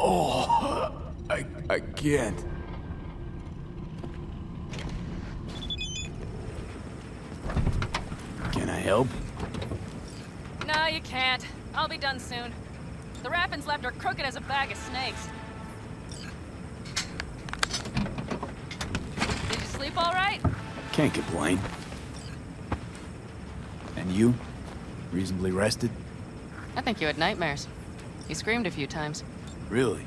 Oh, I can't. Can I help? No, you can't. I'll be done soon. The raffins left are crooked as a bag of snakes. Did you sleep all right? Can't complain. And you? Reasonably rested? I think you had nightmares. You screamed a few times. Really?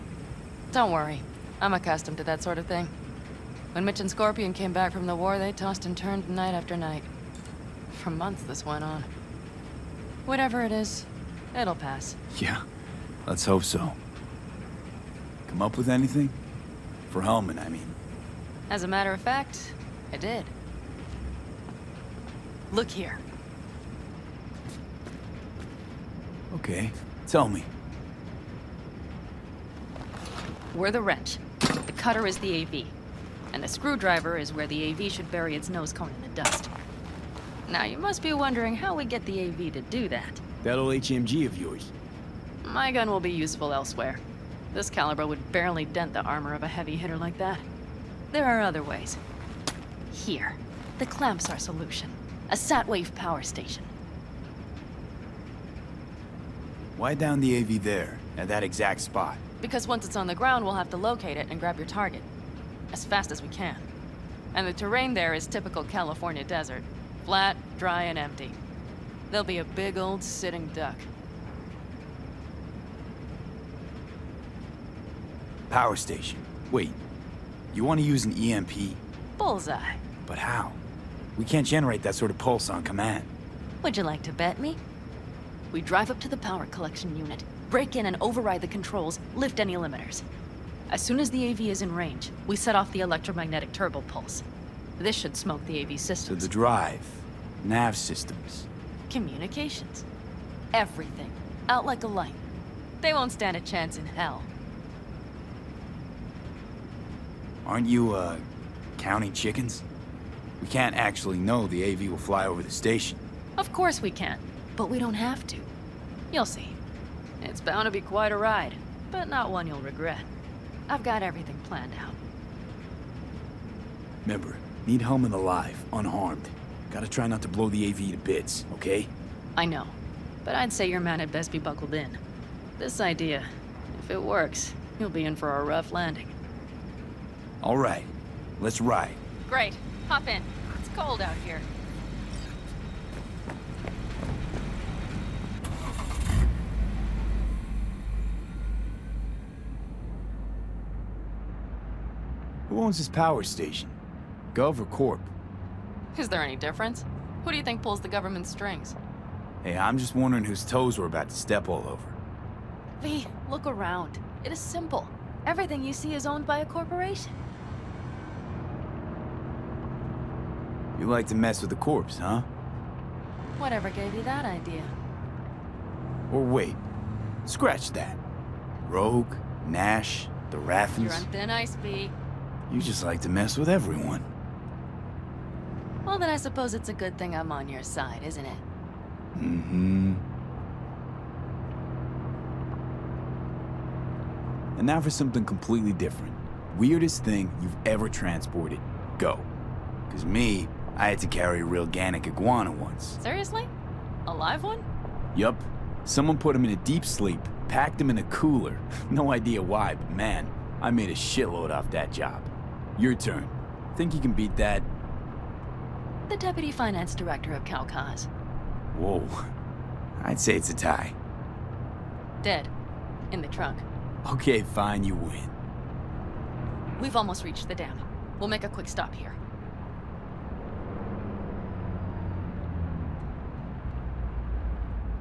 Don't worry. I'm accustomed to that sort of thing. When Mitch and Scorpion came back from the war, they tossed and turned night after night. For months this went on. Whatever it is, it'll pass. Yeah, let's hope so. Come up with anything? For Hellman, I mean. As a matter of fact, I did. Look here. Okay, tell me. We're the wrench. The cutter is the AV. And the screwdriver is where the AV should bury its nose cone in the dust. Now, you must be wondering how we get the AV to do that. That old HMG of yours. My gun will be useful elsewhere. This caliber would barely dent the armor of a heavy hitter like that. There are other ways. Here. The clamp's our solution. A sat-wave power station. Why down the AV there, at that exact spot? Because once it's on the ground, we'll have to locate it and grab your target. As fast as we can. And the terrain there is typical California desert. Flat, dry, and empty. There'll be a big old sitting duck. Power station. Wait, you want to use an EMP? Bullseye. But how? We can't generate that sort of pulse on command. Would you like to bet me? We drive up to the power collection unit, break in and override the controls, lift any limiters. As soon as the AV is in range, we set off the electromagnetic turbo pulse. This should smoke the AV So systems. the drive, nav systems. Communications. Everything. Out like a light. They won't stand a chance in hell. Aren't you, counting chickens? We can't actually know the AV will fly over the station. Of course we can, but we don't have to. You'll see. It's bound to be quite a ride, but not one you'll regret. I've got everything planned out. Remember, need Hellman alive, unharmed. Gotta try not to blow the AV to bits, okay? I know, but I'd say your man had best be buckled in. This idea, if it works, you'll be in for a rough landing. All right, let's ride. Great. Hop in. It's cold out here. Who owns this power station? Gov or Corp? Is there any difference? Who do you think pulls the government's strings? Hey, I'm just wondering whose toes we're about to step all over. V, look around. It is simple. Everything you see is owned by a corporation. You like to mess with the corpse, huh? Whatever gave you that idea? Or wait, scratch that. Rogue, Nash, the Raffins. You're on thin ice, V. You just like to mess with everyone. Well, then I suppose it's a good thing I'm on your side, isn't it? Mm-hmm. And now for something completely different. Weirdest thing you've ever transported. Go. 'Cause me, I had to carry a real Gannic iguana once. Seriously? A live one? Yup. Someone put him in a deep sleep, packed him in a cooler. No idea why, but man, I made a shitload off that job. Your turn. Think you can beat that? The deputy finance director of Calcaz. Whoa. I'd say it's a tie. Dead. In the trunk. Okay, fine, you win. We've almost reached the dam. We'll make a quick stop here.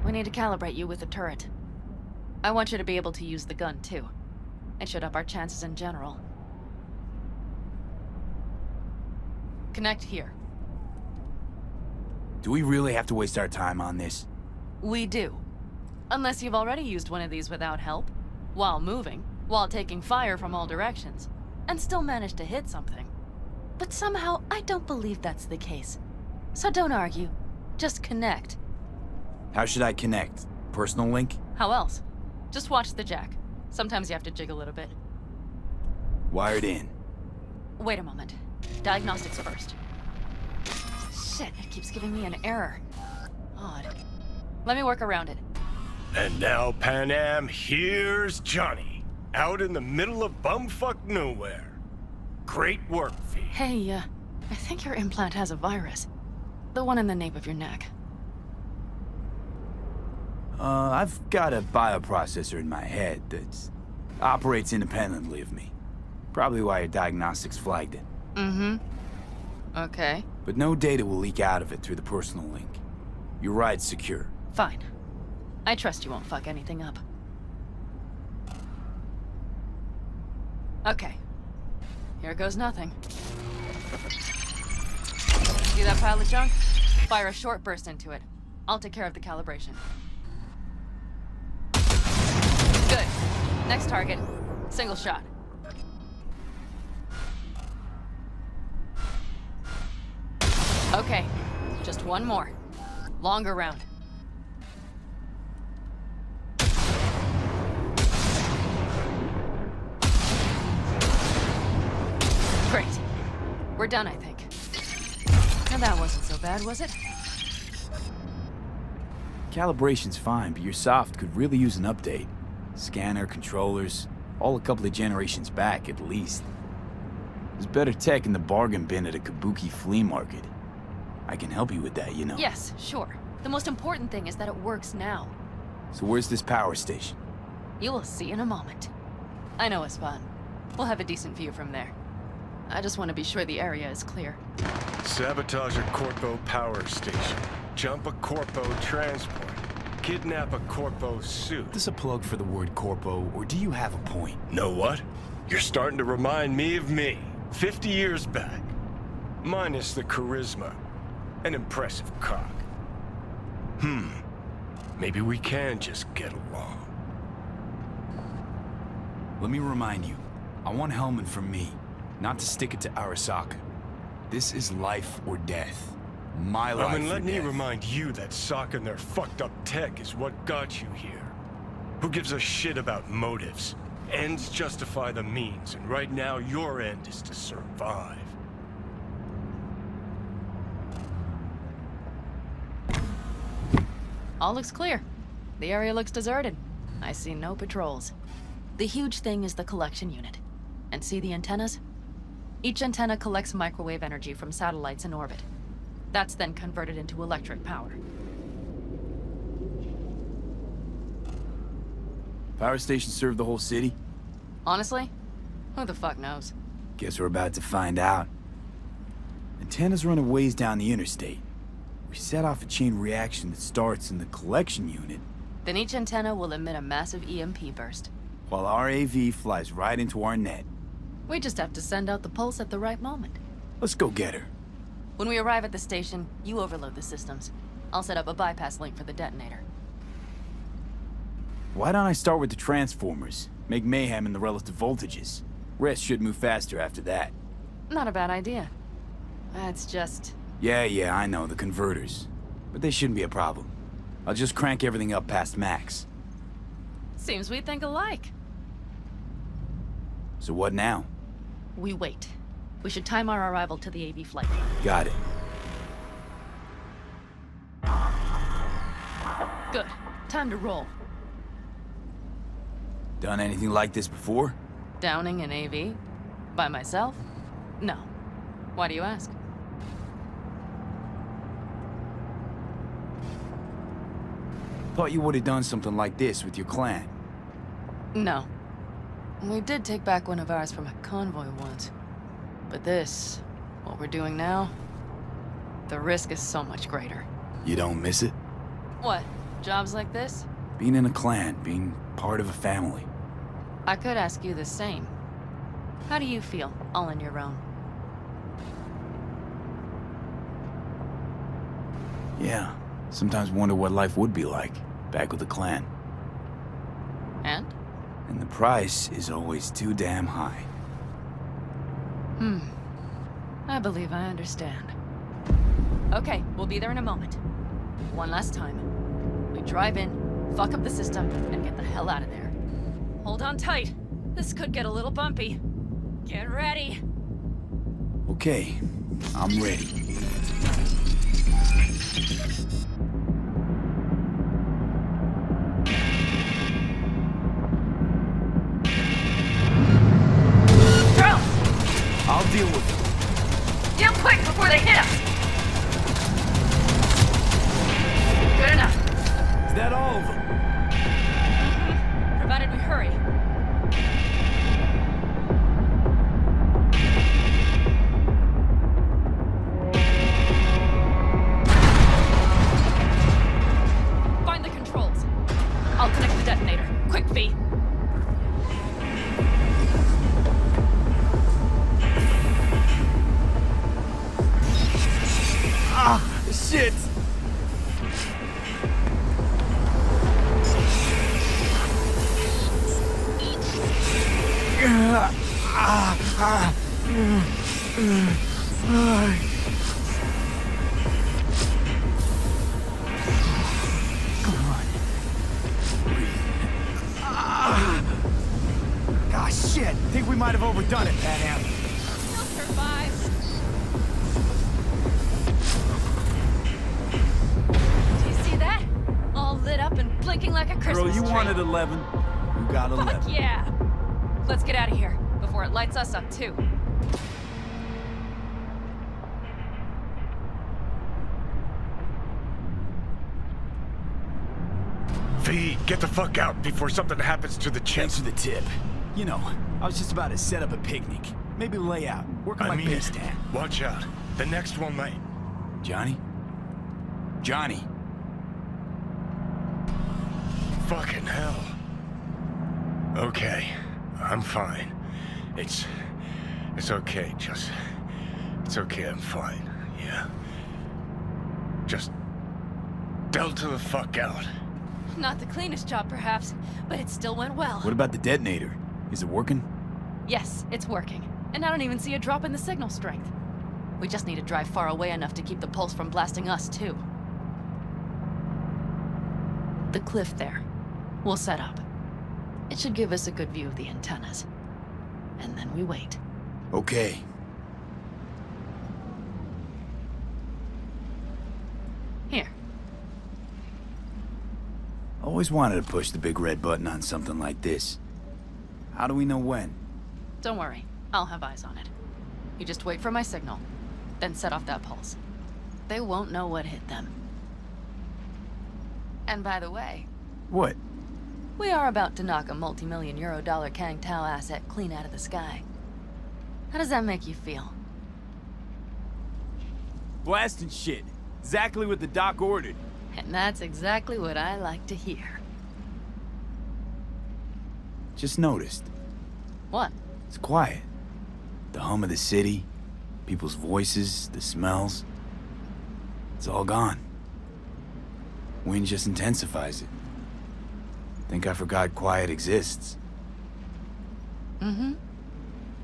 We need to calibrate you with the turret. I want you to be able to use the gun, too. It should up our chances in general. Connect here. Do we really have to waste our time on this? We do. Unless you've already used one of these without help, while moving, while taking fire from all directions, and still managed to hit something. But somehow, I don't believe that's the case. So don't argue. Just connect. How should I connect? Personal link? How else? Just watch the jack. Sometimes you have to jig a little bit. Wired in. Wait a moment. Diagnostics first. Shit, it keeps giving me an error. Odd. Let me work around it. And now, Pan Am, here's Johnny. Out in the middle of bumfuck nowhere. Great work, V. Hey, I think your implant has a virus. The one in the nape of your neck. I've got a bioprocessor in my head that operates independently of me. Probably why your diagnostics flagged it. Mm-hmm. Okay. But no data will leak out of it through the personal link. Your ride's secure. Fine. I trust you won't fuck anything up. Okay. Here goes nothing. See that pile of junk? Fire a short burst into it. I'll take care of the calibration. Good. Next target. Single shot. Okay. Just one more. Longer round. Great. We're done, I think. And that wasn't so bad, was it? Calibration's fine, but your soft could really use an update. Scanner, controllers, all a couple of generations back at least. There's better tech in the bargain bin at a kabuki flea market. I can help you with that, you know. Yes, sure. The most important thing is that it works now. So where's this power station? You will see in a moment. I know a spot. We'll have a decent view from there. I just want to be sure the area is clear. Sabotage a Corpo power station. Jump a Corpo transport. Kidnap a Corpo suit. Is this a plug for the word corpo, or do you have a point? Know what? You're starting to remind me of me, 50 years back. Minus the charisma. An impressive cock. Maybe we can just get along. Let me remind you, I want Hellman from me, not to stick it to Arasaka. This is life or death. My life or death. Let me remind you that Sokka and their fucked up tech is what got you here. Who gives a shit about motives? Ends justify the means, and right now your end is to survive. All looks clear. The area looks deserted. I see no patrols. The huge thing is the collection unit. And see the antennas? Each antenna collects microwave energy from satellites in orbit. That's then converted into electric power. Power station serve the whole city? Honestly, who the fuck knows? Guess we're about to find out. Antennas run a ways down the interstate. We set off a chain reaction that starts in the collection unit. Then each antenna will emit a massive EMP burst. While our AV flies right into our net. We just have to send out the pulse at the right moment. Let's go get her. When we arrive at the station, you overload the systems. I'll set up a bypass link for the detonator. Why don't I start with the transformers? Make mayhem in the relative voltages. Rest should move faster after that. Not a bad idea. It's just... Yeah, I know, the converters. But they shouldn't be a problem. I'll just crank everything up past max. Seems we think alike. So what now? We wait. We should time our arrival to the AV flight. Got it. Good. Time to roll. Done anything like this before? Downing an AV? By myself? No. Why do you ask? Thought you would have done something like this with your clan. No. We did take back one of ours from a convoy once. But this, what we're doing now, the risk is so much greater. You don't miss it? What? Jobs like this? Being in a clan, being part of a family. I could ask you the same. How do you feel, all on your own? Yeah, sometimes wonder what life would be like, back with the clan. And? And the price is always too damn high. I believe I understand. Okay, we'll be there in a moment. One last time. We drive in, fuck up the system, and get the hell out of there. Hold on tight. This could get a little bumpy. Get ready. Okay, I'm ready. Drones! I'll deal with them. Deal quick before they hit us! Good enough. Is that all of them? Provided we hurry. Find the controls. I'll connect the detonator. Quick, V. Ah, shit! Ah, shit! Think we might have overdone it, Pan Am. He'll survive. Do you see that? All lit up and blinking like a Christmas Girl, you tree. wanted 11. You got 11. Fuck yeah! Let's get out of here before it lights us up too. V, get the fuck out before something happens to the chip. Thanks for the tip. You know, I was just about to set up a picnic. Maybe lay out. Work on my base stand. Watch out. The next one might. Johnny? Johnny! Fucking hell. Okay, I'm fine. It's okay, just... It's okay, I'm fine, yeah. Just... Delta the fuck out. Not the cleanest job, perhaps, but it still went well. What about the detonator? Is it working? Yes, it's working. And I don't even see a drop in the signal strength. We just need to drive far away enough to keep the pulse from blasting us, too. The cliff there. We'll set up. It should give us a good view of the antennas. And then we wait. Okay. Here. Always wanted to push the big red button on something like this. How do we know when? Don't worry. I'll have eyes on it. You just wait for my signal. Then set off that pulse. They won't know what hit them. And by the way, What? we are about to knock a multi-million euro Kang Tao asset clean out of the sky. How does that make you feel? Blasting shit. Exactly what the doc ordered. And that's exactly what I like to hear. Just noticed. What? It's quiet. The hum of the city, people's voices, the smells. It's all gone. Wind just intensifies it. Think I forgot quiet exists. Mm-hmm.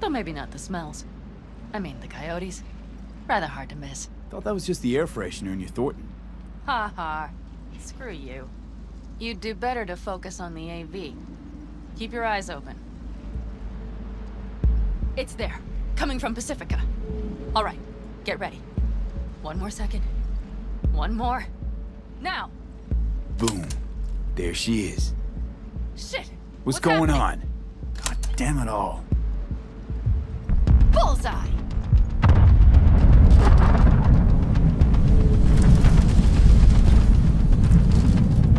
Though maybe not the smells. I mean, the coyotes. Rather hard to miss. Thought that was just the air freshener in your Thornton. Ha ha. Screw you. You'd do better to focus on the AV. Keep your eyes open. It's there. Coming from Pacifica. All right. Get ready. One more second. One more. Now! Boom. There she is. Shit! What's going happening? on? God damn it all. Bullseye!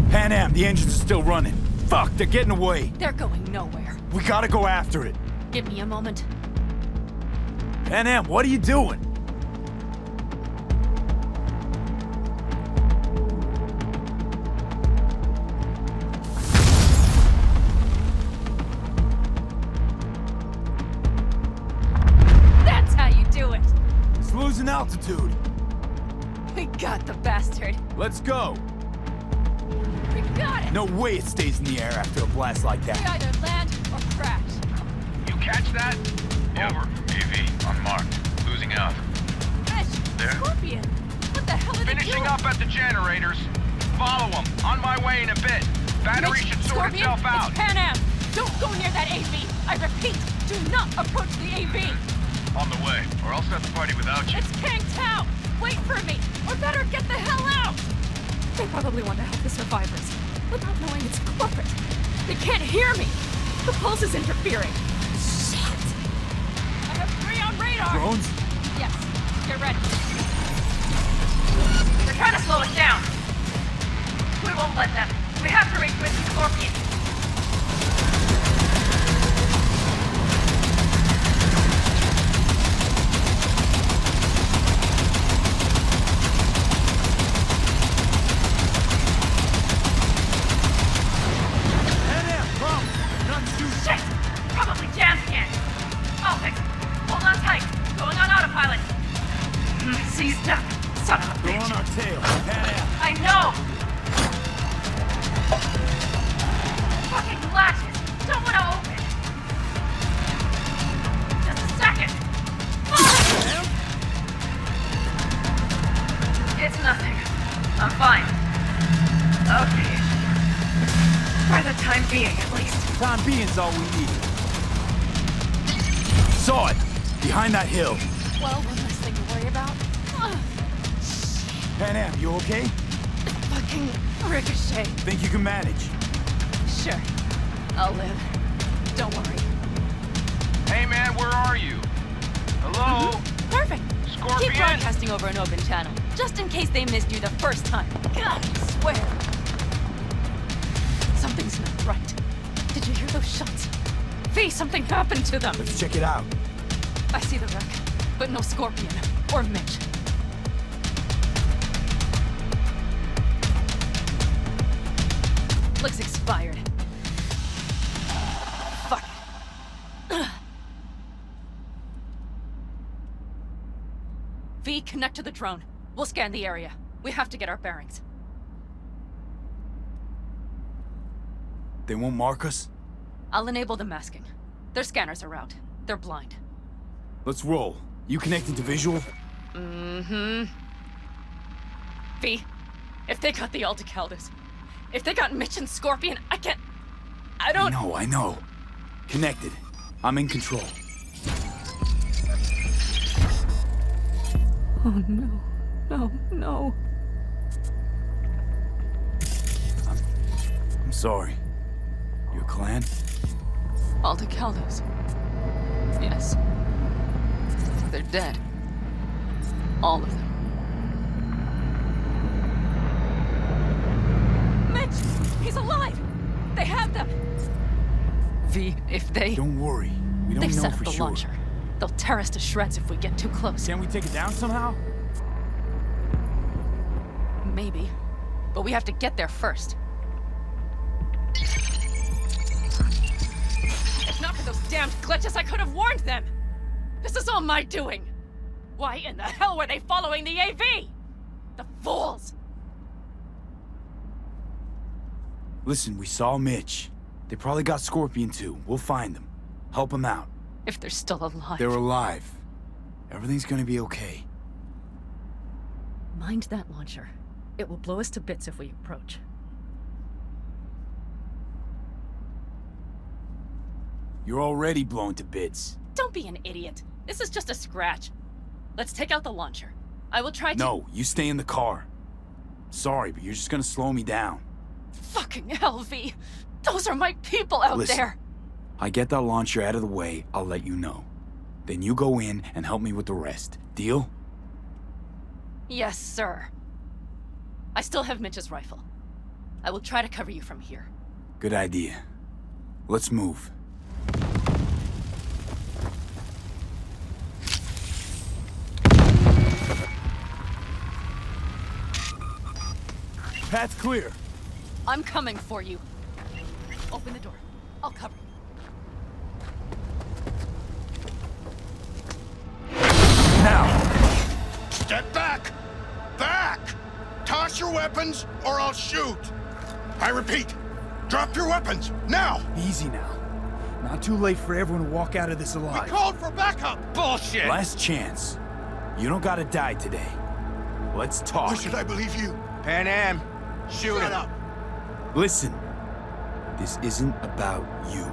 Pan Am, the engines are still running. Fuck, they're getting away. They're going nowhere. We gotta go after it. Give me a moment. Pan Am, what are you doing? That's how you do it! It's losing altitude. We got the bastard. Let's go. We got it! No way it stays in the air after a blast like We that. either land or crash. You catch that? Over. AV, unmarked. Losing out. Fish! There? Scorpion! What the hell are they Finishing doing? up at the generators. Follow them. On my way in a bit. Battery Mitch, should sort Scorpion, itself out. It's Pan Am! Don't go near that AV! I repeat, do not approach the AV! On the way, or I'll start the party without you. It's Kang Tao! Wait for me! Or better get the hell out! They probably want to help the survivors, without knowing it's corporate. They can't hear me! The pulse is interfering. Shit! I have 3 on radar! Drones? Yes, get ready. They're trying to slow us down. We won't let them. We have to reach with the Scorpion. Shit! Probably jam scan. I'll fix it. Hold on tight. Going on autopilot. Seized up. Son of a They're bitch. on our tail. Pan Am. I know! Fucking latches! Don't want to open! Just a second! It's nothing. I'm fine. Okay. For the time being, at least. Time being's all we need. Saw it! Behind that hill. Well, one less thing to worry about. Pan Am, you okay? Fucking ricochet. Think you can manage? Sure. I'll live. Don't worry. Hey man, where are you? Hello? Perfect. Scorpion? Keep broadcasting over an open channel, just in case they missed you the first time. God, I swear. Something's not right. Did you hear those shots? V, something happened to them. Let's check it out. I see the wreck, but no Scorpion or Mitch. Looks expired. Fuck. V, connect to the drone. We'll scan the area. We have to get our bearings. They won't mark us? I'll enable the masking. Their scanners are out. They're blind. Let's roll. You connecting to visual? Mm-hmm. V, if they got the Alticaldos, if they got Mitch and Scorpion, I don't... I know. Connected. I'm in control. Oh, no. No, no. I'm sorry. Your clan? Alticaldos. Yes. They're dead. All of them. Mitch! He's alive! They have them! V, if they... Don't worry. We don't They've know set up for the sure. launcher. They'll tear us to shreds if we get too close. Can we take it down somehow? Maybe. But we have to get there first. If not for those damned glitches, I could have warned them! This is all my doing! Why in the hell were they following the AV? The fools! Listen, we saw Mitch. They probably got Scorpion too. We'll find them. Help them out. If they're still alive. They're alive. Everything's gonna be okay. Mind that launcher. It will blow us to bits if we approach. You're already blown to bits. Don't be an idiot. This is just a scratch. Let's take out the launcher. I will try to... No, you stay in the car. Sorry, but you're just gonna slow me down. Fucking hell, V. Those are my people out Listen, there. I get that launcher out of the way, I'll let you know. Then you go in and help me with the rest. Deal? Yes, sir. I still have Mitch's rifle. I will try to cover you from here. Good idea. Let's move. Path's clear. I'm coming for you. Open the door. I'll cover you. Now! Step back! Back! Toss your weapons, or I'll shoot! I repeat, drop your weapons, now! Easy now. Not too late for everyone to walk out of this We alive. called for backup! Bullshit! Last chance. You don't gotta die today. Let's talk. Why should I believe you? Pan Am, shoot Shut him. up! Listen. This isn't about you.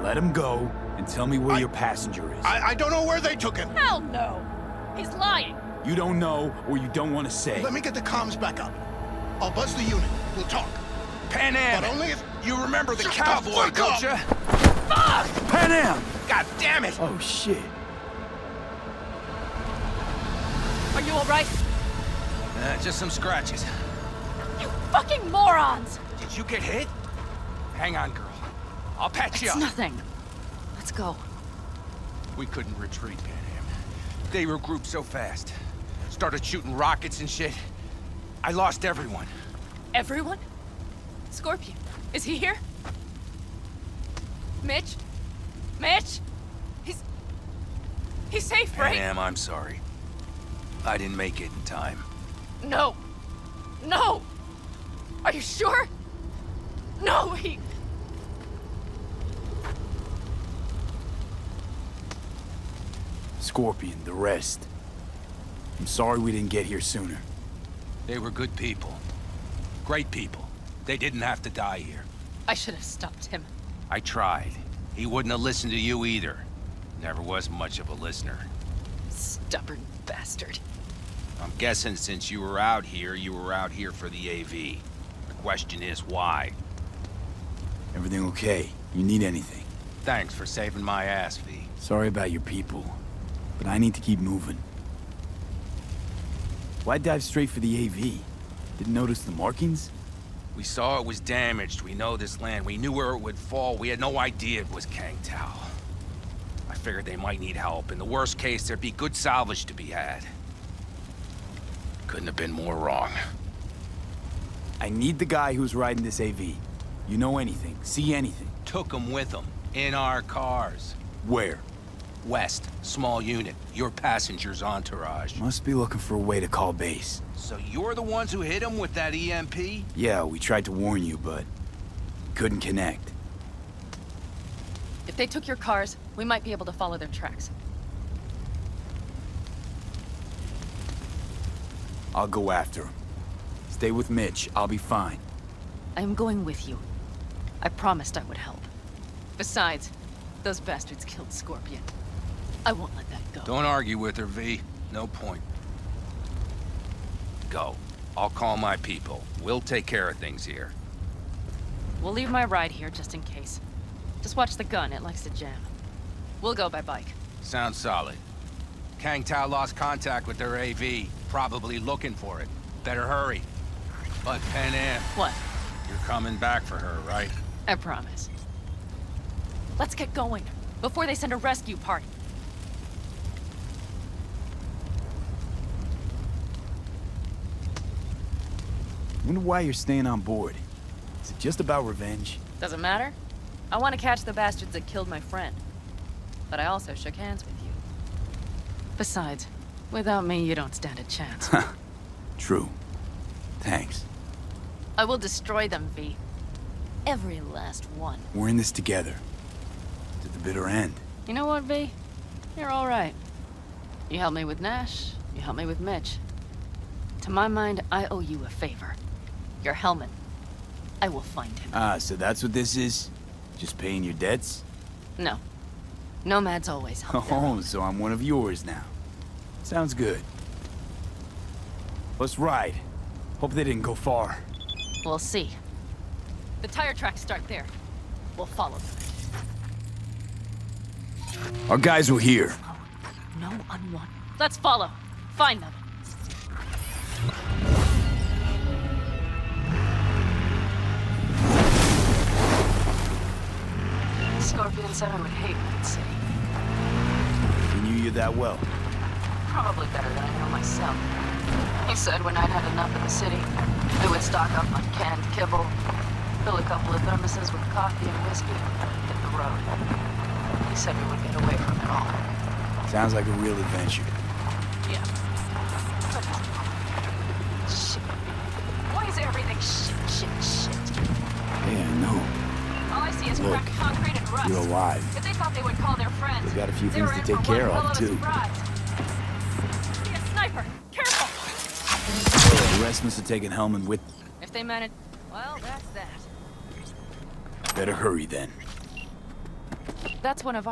Let him go and tell me where your passenger is. I don't know where they took him. Hell no! He's lying! You don't know or you don't want to say. Let me get the comms back up. I'll buzz the unit. We'll talk. Pan Am! But only if... You remember the Shut the cowboy, fuck don't up! you? Fuck! Pan Am! God damn it! Oh, shit. Are you alright? Just some scratches. You fucking morons! Did you get hit? Hang on, girl. I'll patch you It's up. nothing. Let's go. We couldn't retreat, Pan Am. They regrouped so fast. Started shooting rockets and shit. I lost everyone. Everyone? Scorpion, is he here? Mitch? Mitch? He's safe, right? Pan Am, I'm sorry. I didn't make it in time. No. No! Are you sure? No, he... Scorpion, the rest. I'm sorry we didn't get here sooner. They were good people. Great people. They didn't have to die here. I should have stopped him. I tried. He wouldn't have listened to you either. Never was much of a listener. Stubborn bastard. I'm guessing since you were out here for the AV. The question is why? Everything okay? You need anything? Thanks for saving my ass, V. Sorry about your people, but I need to keep moving. Why dive straight for the AV? Didn't notice the markings? We saw it was damaged. We know this land. We knew where it would fall. We had no idea it was Kang Tao. I figured they might need help. In the worst case, there'd be good salvage to be had. Couldn't have been more wrong. I need the guy who's riding this AV. You know anything, see anything? Took them with them. In our cars. Where? West. Small unit. Your passenger's entourage. Must be looking for a way to call base. So you're the ones who hit him with that EMP? Yeah, we tried to warn you, but couldn't connect. If they took your cars, we might be able to follow their tracks. I'll go after him. Stay with Mitch, I'll be fine. I am going with you. I promised I would help. Besides, those bastards killed Scorpion. I won't let that go. Don't argue with her, V. No point. Go. I'll call my people. We'll take care of things here. We'll leave my ride here just in case. Just watch the gun, it likes to jam. We'll go by bike. Sounds solid. Kang Tao lost contact with their AV. Probably looking for it. Better hurry. But Pan Am, What? you're coming back for her, right? I promise. Let's get going, before they send a rescue party. Wonder why you're staying on board. Is it just about revenge? Doesn't matter. I want to catch the bastards that killed my friend. But I also shook hands with you. Besides, without me, you don't stand a chance. True. Thanks. I will destroy them, V. Every last one. We're in this together. To the bitter end. You know what, V? You're all right. You helped me with Nash. You helped me with Mitch. To my mind, I owe you a favor. Your helmet. I will find him. Ah, so that's what this is? Just paying your debts? No. Nomads always help them. Oh, so I'm one of yours now. Sounds good. Let's ride. Hope they didn't go far. We'll see. The tire tracks start there. We'll follow them. Our guys were here. No unwanted. Let's follow. Find them. Scorpion said I would hate Night City. He knew you that well. Probably better than I know myself. He said when I'd had enough of the city, we would stock up on canned kibble, fill a couple of thermoses with coffee and whiskey, and hit the road. He said we would get away from it all. Sounds like a real adventure. Yeah. But shit. Why is everything shit? Yeah, I know. All I see is Look, cracked concrete and rust. You're alive. If they thought they would call their friends, They got a few they things were to in take for care one of, hell a too. surprise. See a sniper! Careful! The rest must have taken Hellman with... If they manage, well, that's that. Better hurry then. That's one of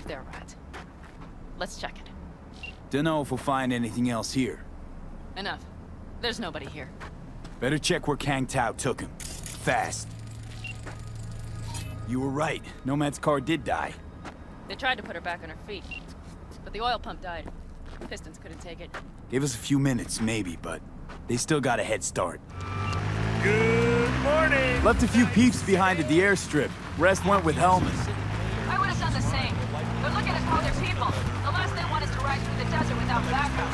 their rides. Let's check it. Dunno if we'll find anything else here. Enough. There's nobody here. Better check where Kang Tao took him. Fast. You were right. Nomad's car did die. They tried to put her back on her feet, but the oil pump died. Pistons couldn't take it. Gave us a few minutes, maybe, but they still got a head start. Good morning! Left a few peeps behind at the airstrip. Rest went with Hellman. I would have done the same. They're looking for other people. The last they want is to ride through the desert without backup.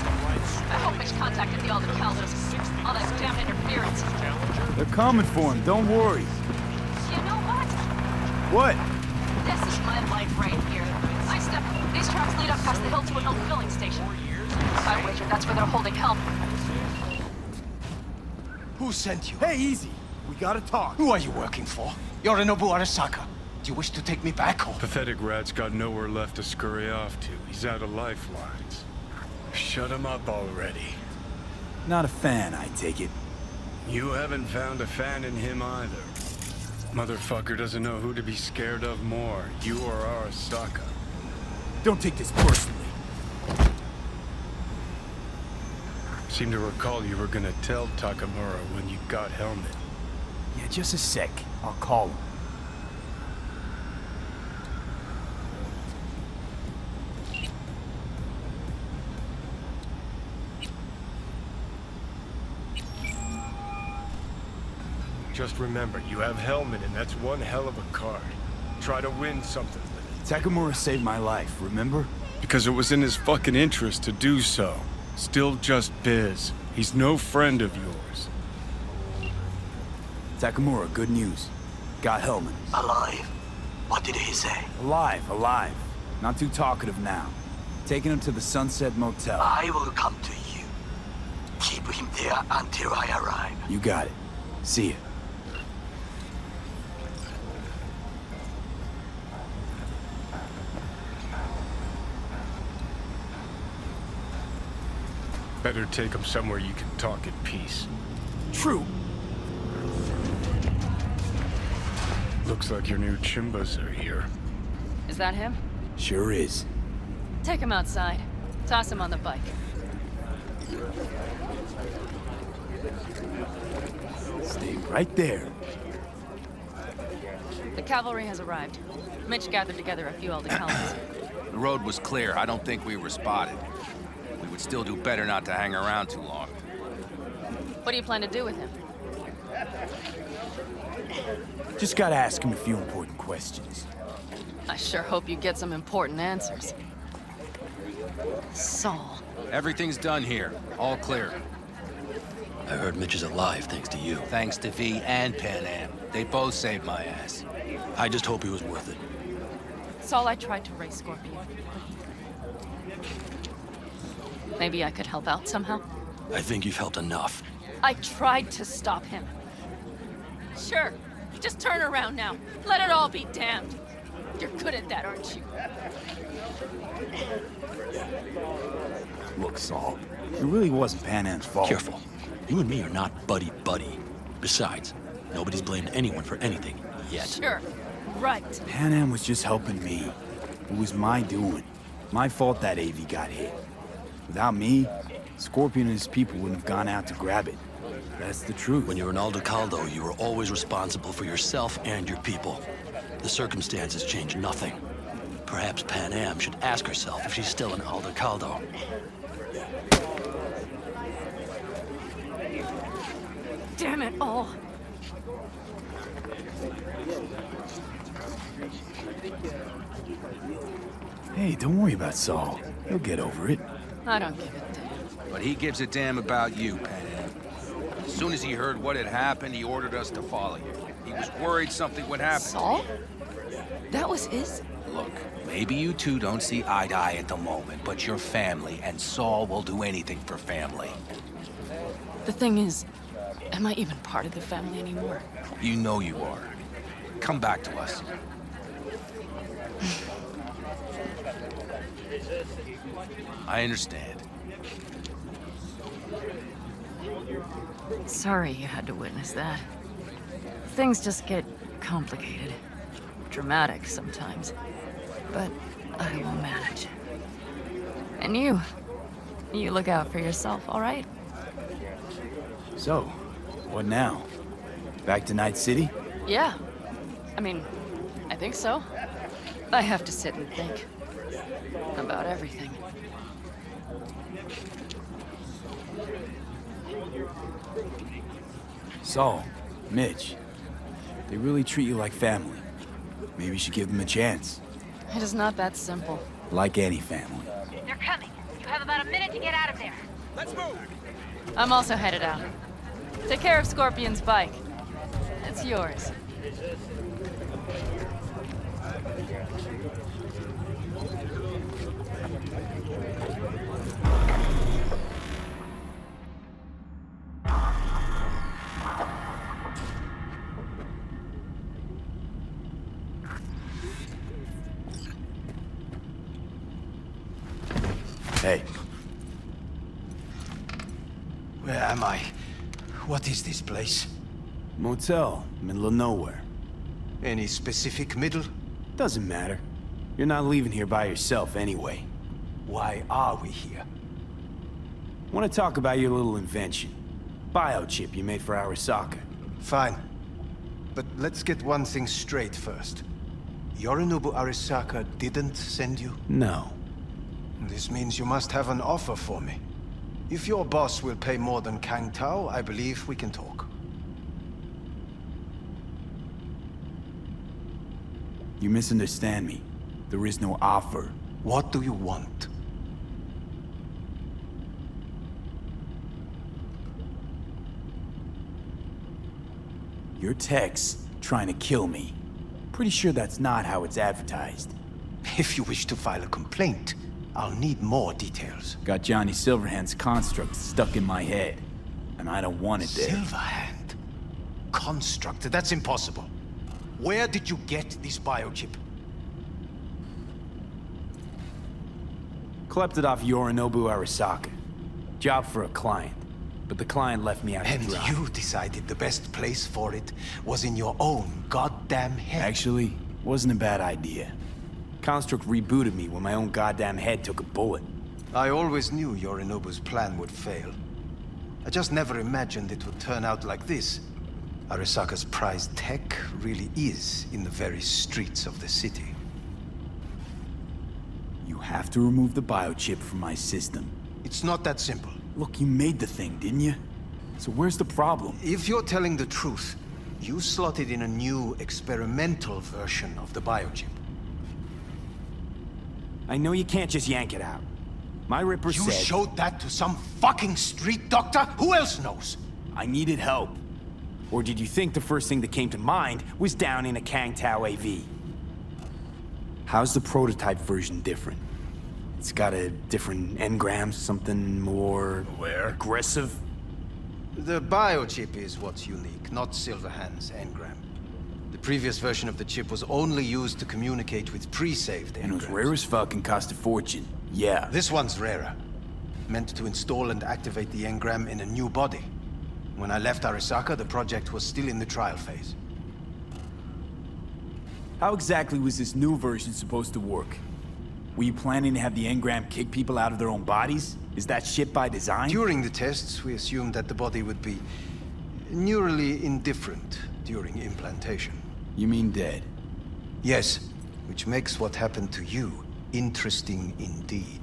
I hope Mitch contacted the Alder Caldos. All that damn interference. They're coming for him, don't worry. You know what? What? This is my life right here. These tracks lead up past the hill to an old filling station. I wager that's where they're holding help. Who sent you? Hey, easy. We gotta talk. Who are you working for? Yorinobu Arasaka. Do you wish to take me back home? Pathetic rat's got nowhere left to scurry off to. He's out of lifelines. Shut him up already. Not a fan, I take it. You haven't found a fan in him either. Motherfucker doesn't know who to be scared of more, you or Arasaka. Don't take this personally. Seem to recall you were gonna tell Takamura when you got Helmet. Yeah, just a sec. I'll call him. Just remember, you have Helmet and that's one hell of a card. Try to win something with it. Takamura saved my life, remember? Because it was in his fucking interest to do so. Still just biz. He's no friend of yours. Takamura, good news. Got Hellman. Alive. What did he say? Alive. Not too talkative now. Taking him to the Sunset Motel. I will come to you. Keep him there until I arrive. You got it. See ya. Better take him somewhere you can talk in peace. True. Looks like your new Chimbas are here. Is that him? Sure is. Take him outside. Toss him on the bike. Stay right there. The cavalry has arrived. Mitch gathered together a few Alder Caldos. The road was clear. I don't think we were spotted. We would still do better not to hang around too long. What do you plan to do with him? Just gotta ask him a few important questions. I sure hope you get some important answers. Saul. Everything's done here. All clear. I heard Mitch is alive thanks to you. Thanks to V and Pan Am. They both saved my ass. I just hope he was worth it. Saul, I tried to raise Scorpion. Maybe I could help out somehow? I think you've helped enough. I tried to stop him. Sure. Just turn around now. Let it all be damned. You're good at that, aren't you? Look, Saul, it really wasn't Pan Am's fault. Careful. You and me are not buddy-buddy. Besides, nobody's blamed anyone for anything yet. Sure. Right. Pan Am was just helping me. It was my doing. My fault that AV got hit. Without me, Scorpion and his people wouldn't have gone out to grab it. That's the truth. When you're an Aldecaldo, you were always responsible for yourself and your people. The circumstances change nothing. Perhaps Pan Am should ask herself if she's still an Aldecaldo. Damn it all. Hey, don't worry about Saul. He'll get over it. I don't give a damn. But he gives a damn about you, Pan Am. As soon as he heard what had happened, he ordered us to follow you. He was worried something would happen. Saul? That was his? Look, maybe you two don't see eye to eye at the moment, but you're family, and Saul will do anything for family. The thing is, am I even part of the family anymore? You know you are. Come back to us. I understand. Sorry you had to witness that. Things just get complicated. dramatic sometimes. But I will manage. And you look out for yourself, all right? So, what now? Back to Night City? Yeah. I mean, I think so. I have to sit and think about everything. Saul, Mitch, they really treat you like family. Maybe you should give them a chance. It is not that simple. Like any family. They're coming. You have about a minute to get out of there. I'm also headed out. Take care of Scorpion's bike. It's yours. Hey, Where am I? What is this place? motel, middle of nowhere. Any specific middle? Doesn't matter. You're not leaving here by yourself anyway. Why are we here? Want to talk about your little invention. Biochip you made for Arasaka. Fine. But let's get one thing straight first. Yorinobu Arasaka didn't send you? No. This means you must have an offer for me. If your boss will pay more than Kang Tao, I believe we can talk. You misunderstand me. There is no offer. What do you want? Your tech's trying to kill me. Pretty sure that's not how it's advertised. If you wish to file a complaint, I'll need more details. Got Johnny Silverhand's construct stuck in my head. And I don't want it there. Silverhand? Construct? That's impossible. Where did you get this biochip? Klept it off Yorinobu Arasaka. Job for a client. But the client left me out to And dry. you decided the best place for it was in your own goddamn head. Actually, wasn't a bad idea. Construct rebooted me when my own goddamn head took a bullet. I always knew Yorinobu's plan would fail. I just never imagined it would turn out like this. Arasaka's prized tech really is in the very streets of the city. You have to remove the biochip from my system. It's not that simple. Look, you made the thing, didn't you? So where's the problem? If you're telling the truth, you slotted in a new experimental version of the biochip. I know you can't just yank it out. My Ripper You said... showed that to some fucking street doctor? Who else knows? I needed help. Or did you think the first thing that came to mind was down in a Kang Tao AV? How's the prototype version different? It's got a different engram, something more... Where? aggressive? The biochip is what's unique, not Silverhand's engram. The previous version of the chip was only used to communicate with pre-saved And it was engrams. rare as fuck and cost a fortune. Yeah. This one's rarer. Meant to install and activate the engram in a new body. When I left Arasaka, the project was still in the trial phase. How exactly was this new version supposed to work? Were you planning to have the engram kick people out of their own bodies? Is that shit by design? During the tests, we assumed that the body would be neurally indifferent during implantation. You mean dead? Yes, which makes what happened to you interesting indeed.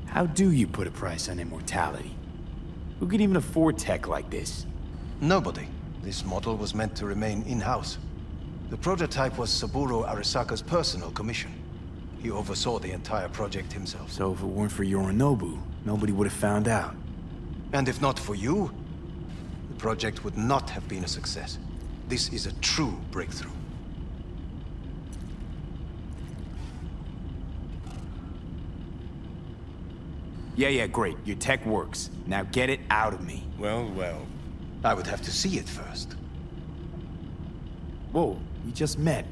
How do you put a price on immortality? Who could even afford tech like this? Nobody. This model was meant to remain in-house. The prototype was Saburo Arasaka's personal commission. He oversaw the entire project himself. So if it weren't for Yorinobu, nobody would have found out. And if not for you, the project would not have been a success. This is a true breakthrough. Yeah, great. Your tech works. Now get it out of me. Well, well. I would have to see it first. Whoa, we just met.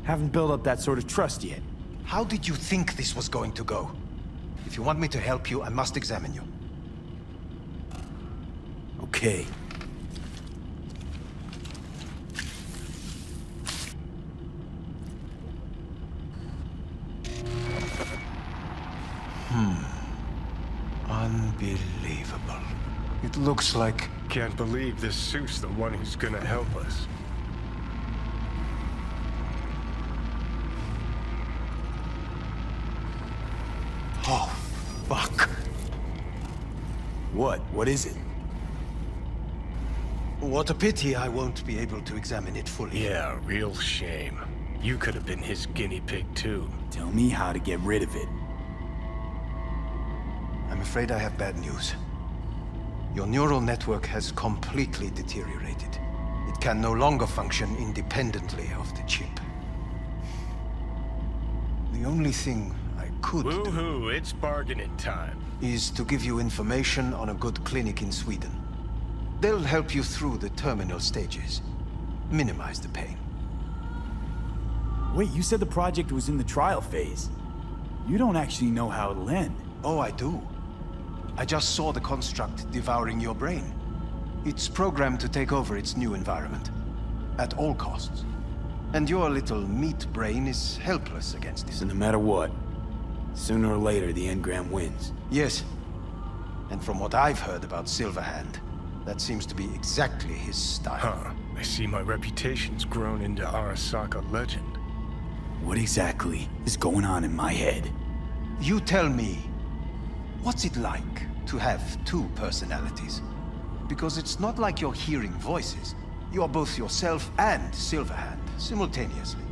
Haven't built up that sort of trust yet. How did you think this was going to go? If you want me to help you, I must examine you. Okay. Unbelievable. It looks like... Can't believe this suit's the one who's gonna help us. Oh, fuck. What? What is it? What a pity I won't be able to examine it fully. Yeah, real shame. You could have been his guinea pig too. Tell me how to get rid of it. I'm afraid I have bad news. Your neural network has completely deteriorated. It can no longer function independently of the chip. The only thing I could do Woohoo, it's bargaining time. is to give you information on a good clinic in Sweden. They'll help you through the terminal stages. Minimize the pain. Wait, you said the project was in the trial phase. You don't actually know how it'll end. Oh, I do. I just saw the construct devouring your brain. It's programmed to take over its new environment. At all costs. And your little meat brain is helpless against So it. no matter what, sooner or later the engram wins. Yes. And from what I've heard about Silverhand, that seems to be exactly his style. Huh. I see my reputation's grown into Arasaka legend. What exactly is going on in my head? You tell me, what's it like to have two personalities? Because it's not like you're hearing voices. You are both yourself and Silverhand, simultaneously.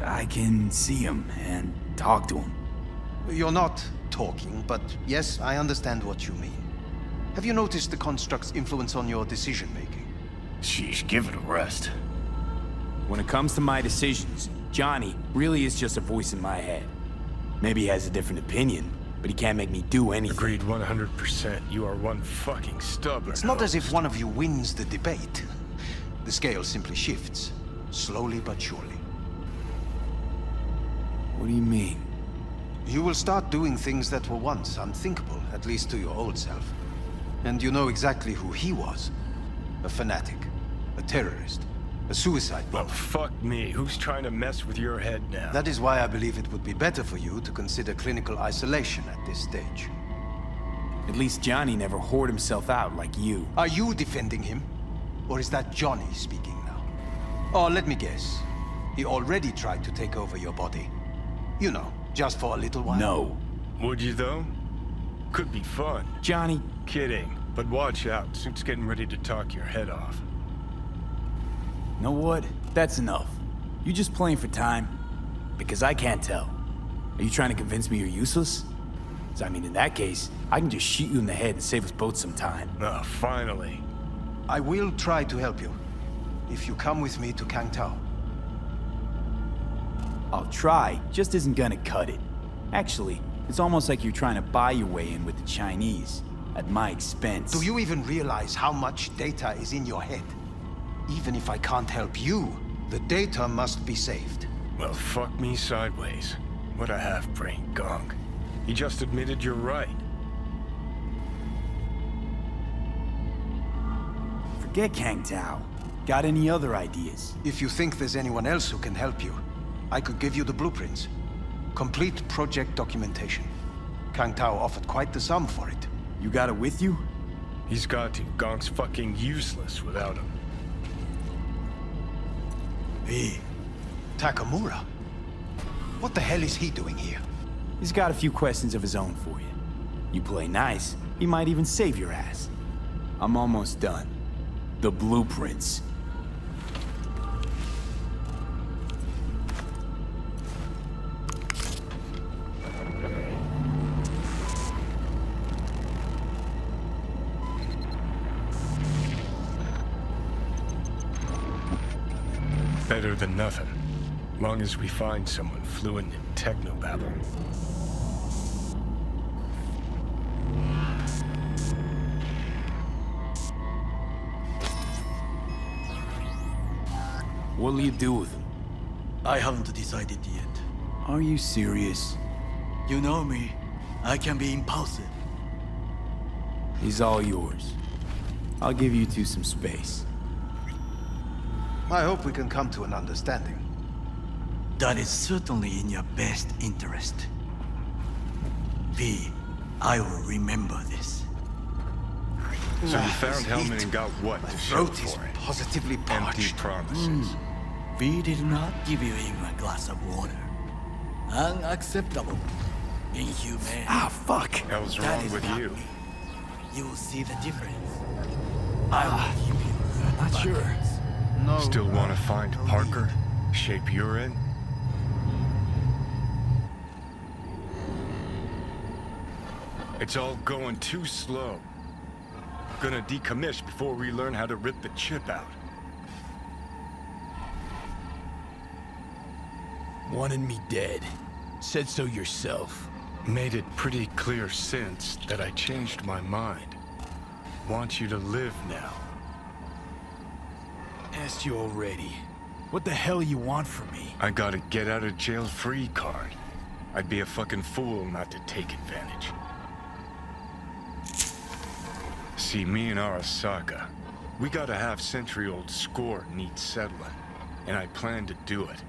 I can see him and talk to him. You're not talking, but yes, I understand what you mean. Have you noticed the construct's influence on your decision-making? Sheesh, give it a rest. When it comes to my decisions, Johnny really is just a voice in my head. Maybe he has a different opinion, but he can't make me do anything. Agreed 100%. You are one fucking stubborn. It's not as if host. one of you wins the debate. The scale simply shifts, slowly but surely. What do you mean? You will start doing things that were once unthinkable, at least to your old self. And you know exactly who he was. A fanatic, a terrorist, a suicide Well, bomber. fuck me. Who's trying to mess with your head now? That is why I believe it would be better for you to consider clinical isolation at this stage. At least Johnny never whored himself out like you. Are you defending him? Or is that Johnny speaking now? Oh, let me guess. He already tried to take over your body. You know, just for a little while. No. Would you, though? Could be fun. Johnny, Kidding. But watch out. Suit's getting ready to talk your head off. know what? That's enough. You just playing for time? Because I can't tell. Are you trying to convince me you're useless? 'Cause I mean, in that case, I can just shoot you in the head and save us both some time. Ah, finally. I will try to help you. If you come with me to Kangtao. I'll try, just isn't gonna cut it. Actually, it's almost like you're trying to buy your way in with the Chinese, at my expense. Do you even realize how much data is in your head? Even if I can't help you, the data must be saved. Well, fuck me sideways. What a half-brained gunk. He just admitted you're right. Forget Kang Tao. Got any other ideas? If you think there's anyone else who can help you, I could give you the blueprints. Complete project documentation. Kangtao offered quite the sum for it. You got it with you? He's got to. Gonk's fucking useless without him. Hey, Takamura? What the hell is he doing here? He's got a few questions of his own for you. You play nice, he might even save your ass. I'm almost done. The blueprints. Better than nothing. Long as we find someone fluent in technobabble. What'll you do with him? I haven't decided yet. Are you serious? You know me. I can be impulsive. He's all yours. I'll give you two some space. I hope we can come to an understanding. That is certainly in your best interest. EV, I will remember this. So you found Hellman and got what My to show throat is for it? positively Empty parched. promises. We did not give you even a glass of water. Unacceptable. Inhumane. Ah, fuck! Hell's That wrong is with not you? me. You will see the difference. I will give you Not sure. No. Still want to find Parker? Shape you're in? It's all going too slow. Gonna decommission before we learn how to rip the chip out. Wanted me dead. Said so yourself. Made it pretty clear since that I changed my mind. Want you to live now. Asked you already. What the hell you want from me? I got a get out of jail free card. I'd be a fucking fool not to take advantage. See, me and Arasaka, we got a half-century-old score needs settling, and I plan to do it.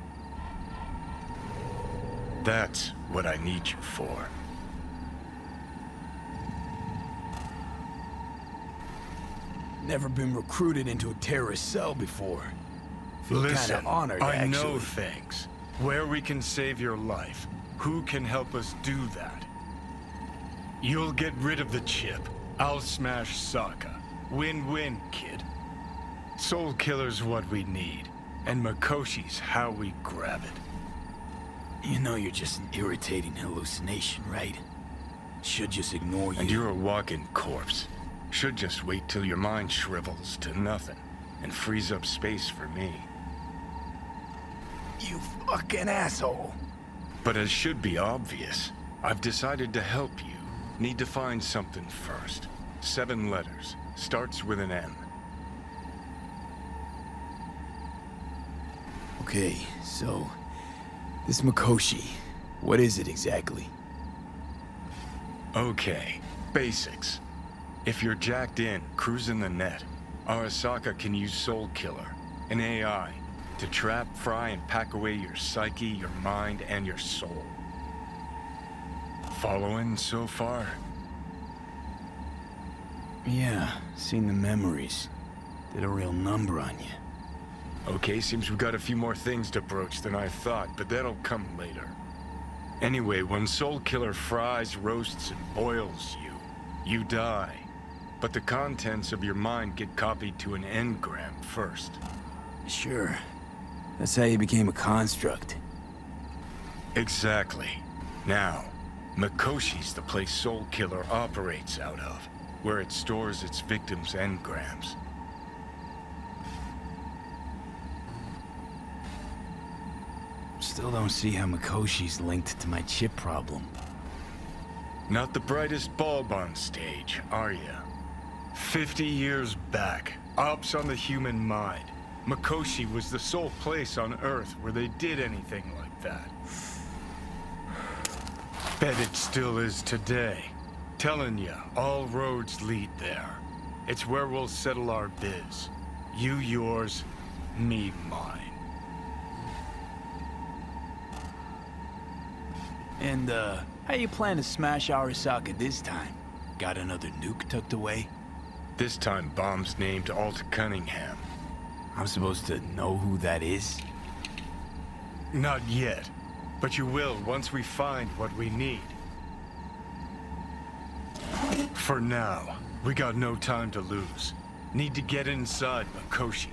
That's what I need you for. Never been recruited into a terrorist cell before. Feel Listen, kinda honored, I actually. know things. Where we can save your life. Who can help us do that? You'll get rid of the chip. I'll smash Sokka. Win-win, kid. Soul Killer's what we need, and Mikoshi's how we grab it. You know you're just an irritating hallucination, right? Should just ignore you. And you're a walking corpse. Should just wait till your mind shrivels to nothing and frees up space for me. You fucking asshole. But it should be obvious. I've decided to help you. Need to find something first. 7 letters. Starts with an M. Okay, so... this Mikoshi, what is it exactly? Okay, basics. If you're jacked in, cruising the net, Arasaka can use Soul Killer, an AI, to trap, fry, and pack away your psyche, your mind, and your soul. Following so far? Yeah, seen the memories. Did a real number on you. Okay, seems we've got a few more things to broach than I thought, but that'll come later. Anyway, when Soul Killer fries, roasts, and boils you, you die. But the contents of your mind get copied to an engram first. Sure. That's how you became a construct. Exactly. Now, Mikoshi's the place Soul Killer operates out of, where it stores its victims' engrams. Still don't see how Mikoshi's linked to my chip problem. Not the brightest bulb on stage, are ya? 50 years back, ops on the human mind. Mikoshi was the sole place on Earth where they did anything like that. Bet it still is today. Telling ya, all roads lead there. It's where we'll settle our biz. You yours, me mine. And, how you plan to smash Arasaka this time? Got another nuke tucked away? This time, bomb's named Alt Cunningham. I'm supposed to know who that is? Not yet, but you will once we find what we need. For now, we got no time to lose. Need to get inside Mikoshi.